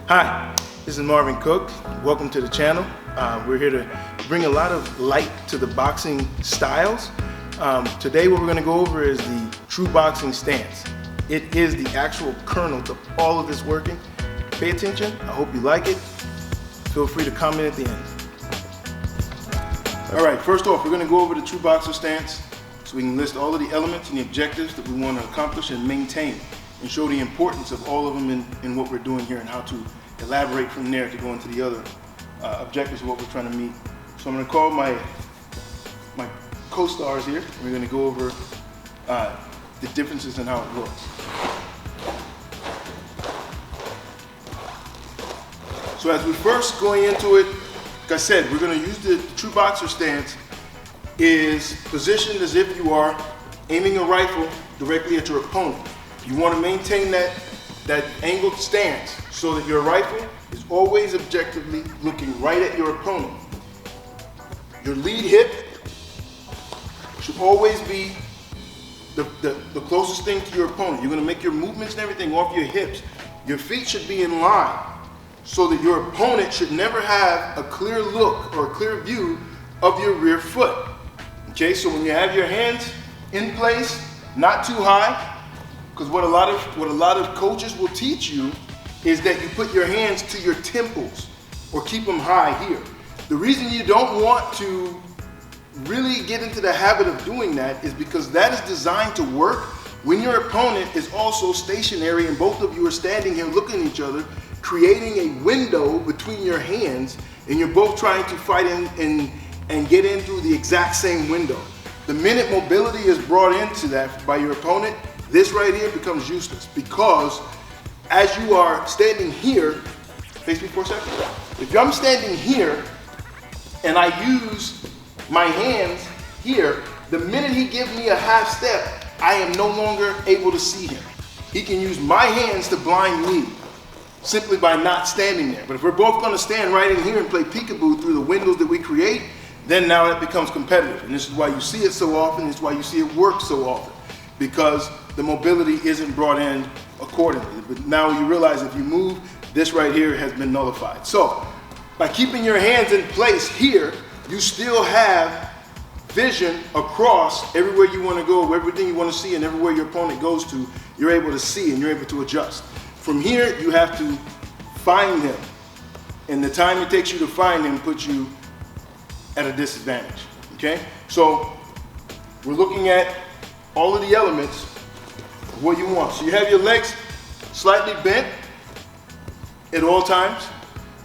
Hi, this is Marvin Cook. Welcome to the channel. We're here to bring a lot of light to the boxing styles. Today what we're going to go over is the true boxing stance. It is the actual kernel to all of this working. Pay attention. I hope you like it. Feel free to comment at the end. All right, first off, we're going to go over the true boxer stance so we can list all of the elements and the objectives that we want to accomplish and maintain, and show the importance of all of them in what we're doing here and how to elaborate from there to go into the other objectives of what we're trying to meet. So I'm going to call my co-stars here. We're going to go over the differences in how it looks. So as we're first going into it, like I said, we're going to use the true boxer stance is positioned as if you are aiming a rifle directly at your opponent. You want to maintain that angled stance so that your rifle is always objectively looking right at your opponent. Your lead hip should always be the closest thing to your opponent. You're going to make your movements and everything off your hips. Your feet should be in line so that your opponent should never have a clear look or a clear view of your rear foot. Okay, so when you have your hands in place, not too high, because what a lot of coaches will teach you is that you put your hands to your temples or keep them high here. The reason you don't want to really get into the habit of doing that is because that is designed to work when your opponent is also stationary and both of you are standing here looking at each other, creating a window between your hands, and you're both trying to fight and get in through the exact same window. The minute mobility is brought into that by your opponent, this right here becomes useless, because as you are standing here, face me for a second. If I'm standing here and I use my hands here, the minute he gives me a half step, I am no longer able to see him. He can use my hands to blind me simply by not standing there. But if we're both going to stand right in here and play peekaboo through the windows that we create, then now it becomes competitive. And this is why you see it so often. This is why you see it work so often, because the mobility isn't brought in accordingly. But now you realize if you move, this right here has been nullified. So by keeping your hands in place here, you still have vision across everywhere you want to go, everything you want to see, and everywhere your opponent goes to, you're able to see and you're able to adjust. From here, you have to find him. And the time it takes you to find him puts you at a disadvantage, okay? So we're looking at all of the elements of what you want. So you have your legs slightly bent at all times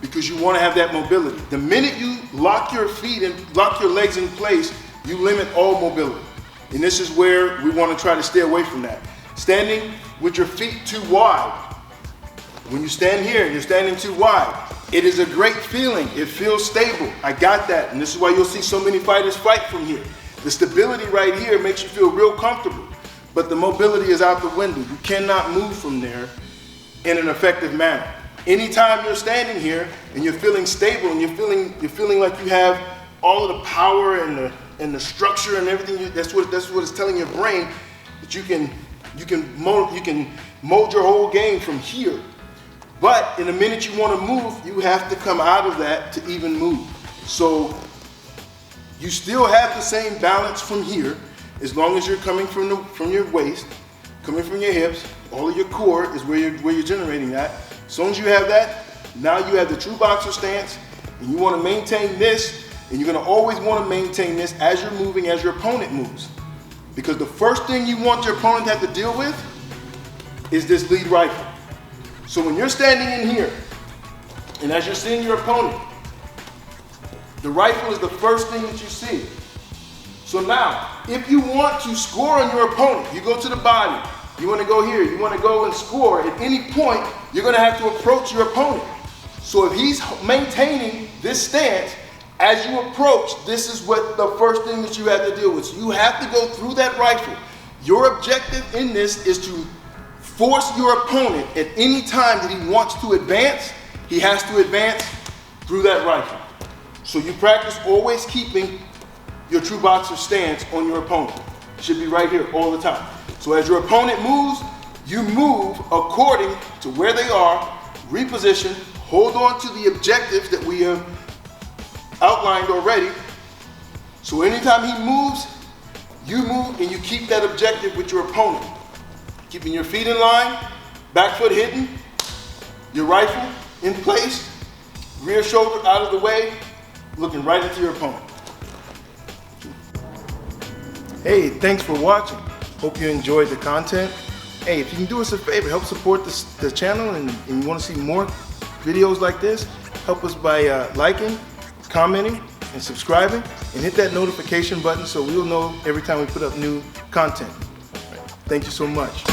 because you want to have that mobility. The minute you lock your feet and lock your legs in place, you limit all mobility. And this is where we want to try to stay away from that. Standing with your feet too wide. When you stand here and you're standing too wide, it is a great feeling. It feels stable. I got that. And this is why you'll see so many fighters fight from here. The stability right here makes you feel real comfortable, but the mobility is out the window. You cannot move from there in an effective manner. Anytime you're standing here and you're feeling stable and you're feeling like you have all of the power and the structure and everything, that's what it's telling your brain, that you can mold your whole game from here. But in the minute you want to move, you have to come out of that to even move. So you still have the same balance from here, as long as you're coming from your waist, coming from your hips. All of your core is where you're generating that. As soon as you have that, now you have the true boxer stance, and you want to maintain this, and you're going to always want to maintain this as you're moving, as your opponent moves. Because the first thing you want your opponent to have to deal with is this lead rifle. So when you're standing in here, and as you're seeing your opponent, the rifle is the first thing that you see. So now, if you want to score on your opponent, you go to the body, you want to go here, you want to go and score, at any point, you're going to have to approach your opponent. So if he's maintaining this stance, as you approach, this is what the first thing that you have to deal with. So you have to go through that rifle. Your objective in this is to force your opponent at any time that he wants to advance, he has to advance through that rifle. So you practice always keeping your true boxer stance on your opponent. It should be right here all the time. So as your opponent moves, you move according to where they are, reposition, hold on to the objectives that we have outlined already. So anytime he moves, you move and you keep that objective with your opponent. Keeping your feet in line, back foot hidden, your rifle in place, rear shoulder out of the way, looking right into your opponent. Hey, thanks for watching. Hope you enjoyed the content. Hey, if you can do us a favor, help support the channel, and you want to see more videos like this, help us by liking, commenting, and subscribing, and hit that notification button so we'll know every time we put up new content. Thank you so much.